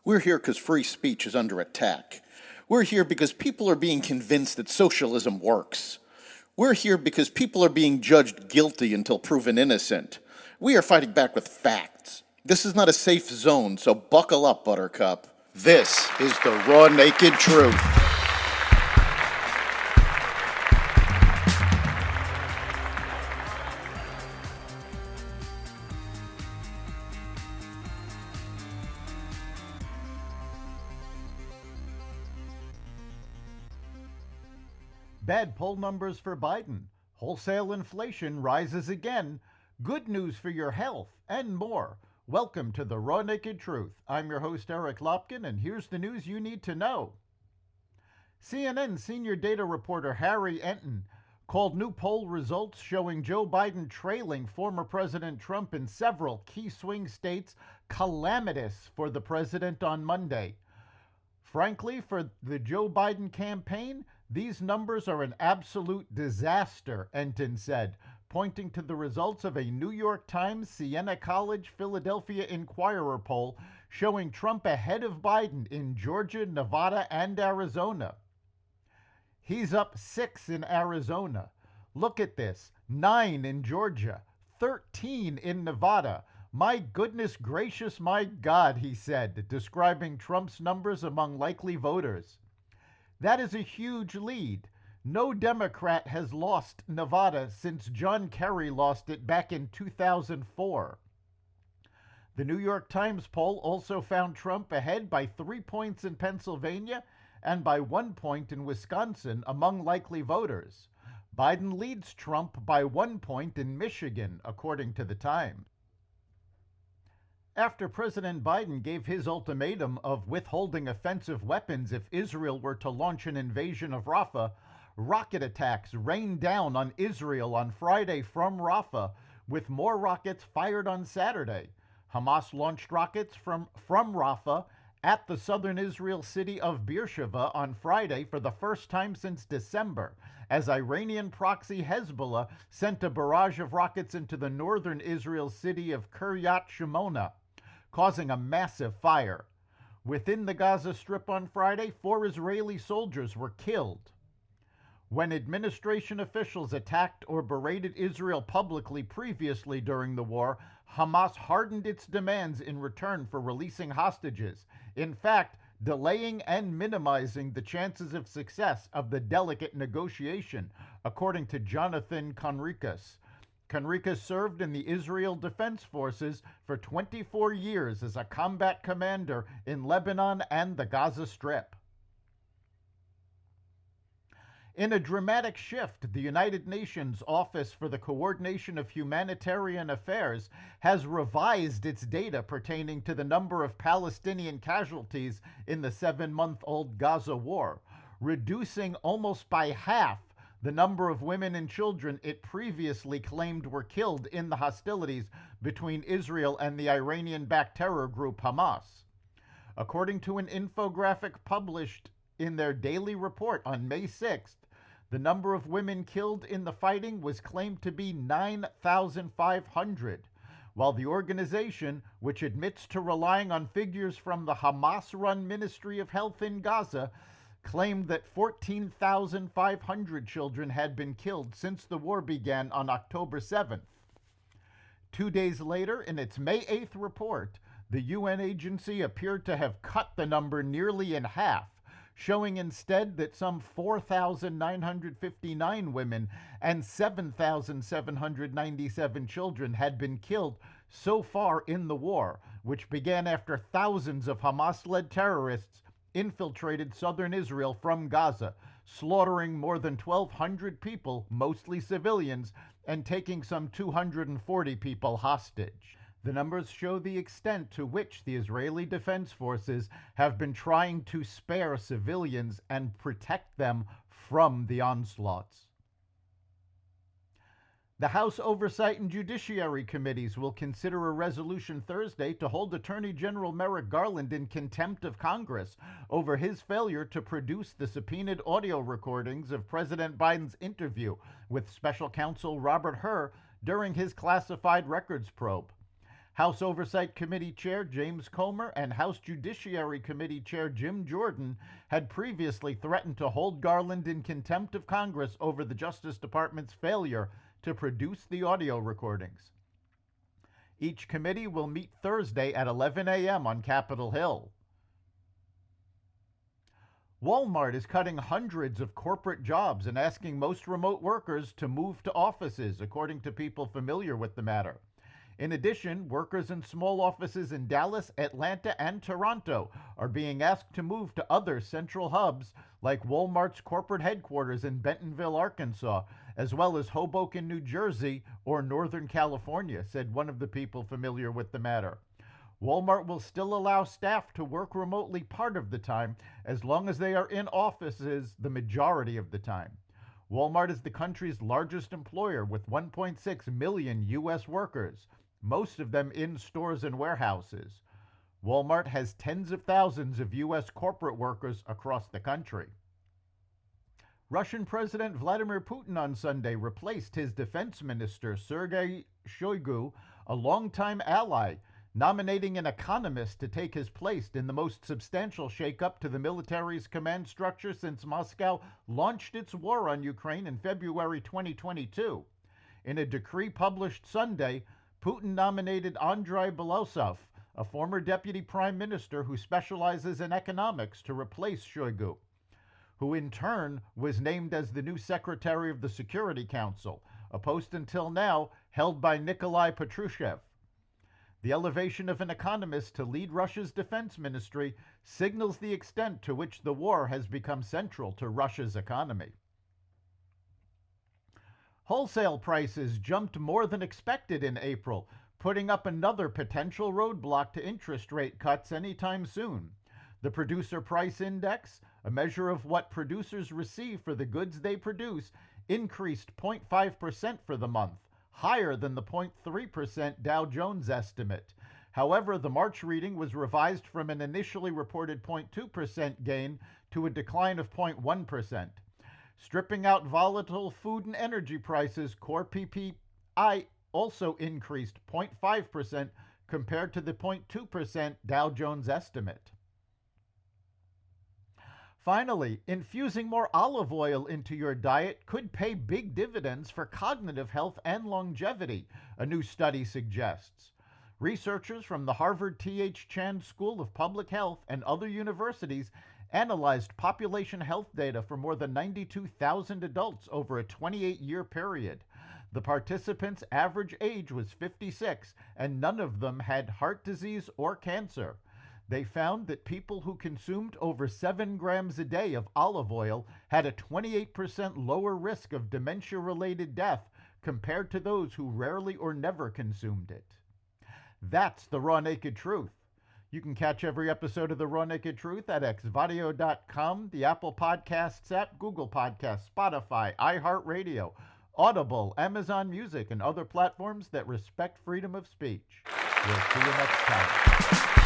We're here because free speech is under attack. We're here because people are being convinced that socialism works. We're here because people are being judged guilty until proven innocent. We are fighting back with facts. This is not a safe zone, so buckle up, Buttercup. This is the raw, naked truth. Bad poll numbers for Biden. Wholesale inflation rises again. Good news for your health, and more. Welcome to the Raw Naked Truth. I'm your host, Eric Lopkin, and here's the news you need to know. CNN senior data reporter Harry Enton called new poll results showing Joe Biden trailing former President Trump in several key swing states calamitous for the president on Monday. Frankly, for the Joe Biden campaign, these numbers are an absolute disaster, Enton said, pointing to the results of a New York Times Siena College Philadelphia Inquirer poll showing Trump ahead of Biden in Georgia, Nevada, and Arizona. He's up 6 in Arizona. Look at this, 9 in Georgia, 13 in Nevada. My goodness gracious, my God, he said, describing Trump's numbers among likely voters. That is a huge lead. No Democrat has lost Nevada since John Kerry lost it back in 2004. The New York Times poll also found Trump ahead by 3 points in Pennsylvania and by 1 point in Wisconsin among likely voters. Biden leads Trump by 1 point in Michigan, according to the Times. After President Biden gave his ultimatum of withholding offensive weapons if Israel were to launch an invasion of Rafah, rocket attacks rained down on Israel on Friday from Rafah, with more rockets fired on Saturday. Hamas launched rockets from Rafah at the southern Israel city of Beersheba on Friday for the first time since December, as Iranian proxy Hezbollah sent a barrage of rockets into the northern Israel city of Kiryat Shimona, causing a massive fire. Within the Gaza Strip on Friday, 4 Israeli soldiers were killed. When administration officials attacked or berated Israel publicly previously during the war, Hamas hardened its demands in return for releasing hostages, in fact, delaying and minimizing the chances of success of the delicate negotiation, according to Jonathan Conricus. Conricus served in the Israel Defense Forces for 24 years as a combat commander in Lebanon and the Gaza Strip. In a dramatic shift, the United Nations Office for the Coordination of Humanitarian Affairs has revised its data pertaining to the number of Palestinian casualties in the 7-month-old Gaza war, reducing almost by half the number of women and children it previously claimed were killed in the hostilities between Israel and the Iranian-backed terror group Hamas. According to an infographic published in their daily report on May 6th, the number of women killed in the fighting was claimed to be 9,500, while the organization, which admits to relying on figures from the Hamas-run Ministry of Health in Gaza, claimed that 14,500 children had been killed since the war began on October 7th. 2 days later, in its May 8th report, the UN agency appeared to have cut the number nearly in half, showing instead that some 4,959 women and 7,797 children had been killed so far in the war, which began after thousands of Hamas-led terrorists infiltrated southern Israel from Gaza, slaughtering more than 1,200 people, mostly civilians, and taking some 240 people hostage. The numbers show the extent to which the Israeli Defense Forces have been trying to spare civilians and protect them from the onslaughts. The House Oversight and Judiciary Committees will consider a resolution Thursday to hold Attorney General Merrick Garland in contempt of Congress over his failure to produce the subpoenaed audio recordings of President Biden's interview with Special Counsel Robert Hur during his classified records probe. House Oversight Committee Chair James Comer and House Judiciary Committee Chair Jim Jordan had previously threatened to hold Garland in contempt of Congress over the Justice Department's failure to produce the audio recordings. Each committee will meet Thursday at 11 a.m. on Capitol Hill. Walmart is cutting hundreds of corporate jobs and asking most remote workers to move to offices, according to people familiar with the matter. In addition, workers in small offices in Dallas, Atlanta, and Toronto are being asked to move to other central hubs like Walmart's corporate headquarters in Bentonville, Arkansas, as well as Hoboken, New Jersey, or Northern California, said one of the people familiar with the matter. Walmart will still allow staff to work remotely part of the time as long as they are in offices the majority of the time. Walmart is the country's largest employer with 1.6 million U.S. workers, most of them in stores and warehouses. Walmart has tens of thousands of U.S. corporate workers across the country. Russian President Vladimir Putin on Sunday replaced his defense minister, Sergei Shoigu, a longtime ally, nominating an economist to take his place in the most substantial shakeup to the military's command structure since Moscow launched its war on Ukraine in February 2022. In a decree published Sunday, Putin nominated Andrei Belousov, a former deputy prime minister who specializes in economics, to replace Shoigu, who in turn was named as the new secretary of the Security Council, a post until now held by Nikolai Patrushev. The elevation of an economist to lead Russia's defense ministry signals the extent to which the war has become central to Russia's economy. Wholesale prices jumped more than expected in April, putting up another potential roadblock to interest rate cuts anytime soon. The Producer Price Index, a measure of what producers receive for the goods they produce, increased 0.5% for the month, higher than the 0.3% Dow Jones estimate. However, the March reading was revised from an initially reported 0.2% gain to a decline of 0.1%. Stripping out volatile food and energy prices, core PPI also increased 0.5% compared to the 0.2% Dow Jones estimate. Finally, infusing more olive oil into your diet could pay big dividends for cognitive health and longevity, a new study suggests. Researchers from the Harvard T.H. Chan School of Public Health and other universities analyzed population health data for more than 92,000 adults over a 28-year period. The participants' average age was 56, and none of them had heart disease or cancer. They found that people who consumed over 7 grams a day of olive oil had a 28% lower risk of dementia-related death compared to those who rarely or never consumed it. That's the Raw Naked Truth. You can catch every episode of The Raw Naked Truth at xvadio.com, the Apple Podcasts app, Google Podcasts, Spotify, iHeartRadio, Audible, Amazon Music, and other platforms that respect freedom of speech. We'll see you next time.